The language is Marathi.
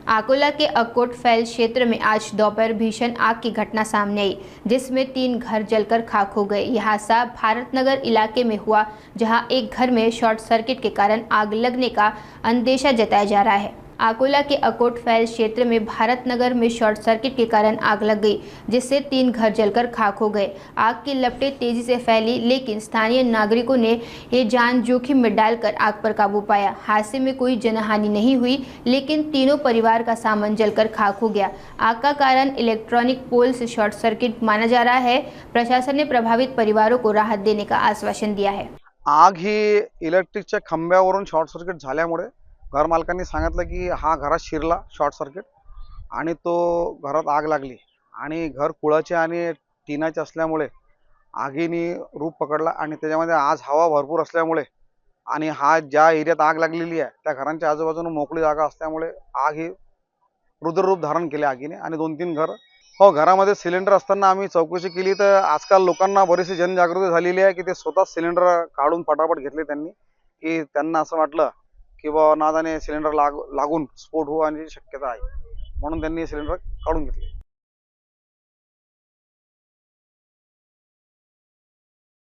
अकोला के अकोट फैल क्षेत्र में आज दोपहर भीषण आग की घटना सामने आई, जिसमें 3 घर जलकर खाक हो गए। यह हादसा भारतनगर इलाके में हुआ, जहां एक घर में शॉर्ट सर्किट के कारण आग लगने का अंदेशा जताया जा रहा है। अकोला के अकोट फैल क्षेत्र में भारतनगर में शॉर्ट सर्किट के कारण आग लग गई, जिससे 3 घर जलकर खाक हो गए। आग की लपटें तेजी से फैली, लेकिन स्थानीय नागरिकों ने ये जान जोखिम में डालकर आग पर काबू पाया। हादसे में कोई जनहानि नहीं हुई, लेकिन तीनों परिवार का सामान जलकर खाक हो गया। आग का कारण इलेक्ट्रॉनिक पोल से शॉर्ट सर्किट माना जा रहा है। प्रशासन ने प्रभावित परिवारों को राहत देने का आश्वासन दिया है। आग ही इलेक्ट्रिकच्या खंब्यावरून शॉर्ट सर्किट झाल्यामुळे घर मालकांनी सांगितलं की हा घरात शिरला शॉर्ट सर्किट आणि तो घरात आग लागली आणि घर कुळाचे आणि टिनाचे असल्यामुळे आगीने रूप पकडला आणि त्याच्यामध्ये आज हवा भरपूर असल्यामुळे आणि हा ज्या एरियात आग लागलेली आहे त्या घरांच्या आजूबाजूला मोकळी जागा असल्यामुळे आग ही रुद्ररूप धारण केले आगीने आणि 2-3 घर हो घरामध्ये सिलेंडर असताना आम्ही चौकशी केली तर आजकाल लोकांना बरीचशी जनजागृती झालेली आहे की ते स्वतः सिलेंडर काढून फटाफट घेतले त्यांनी की त्यांना असं वाटलं की बाबा नादाने सिलेंडर लागून स्फोट होण्याची शक्यता आहे म्हणून त्यांनी सिलेंडर काढून घेतले।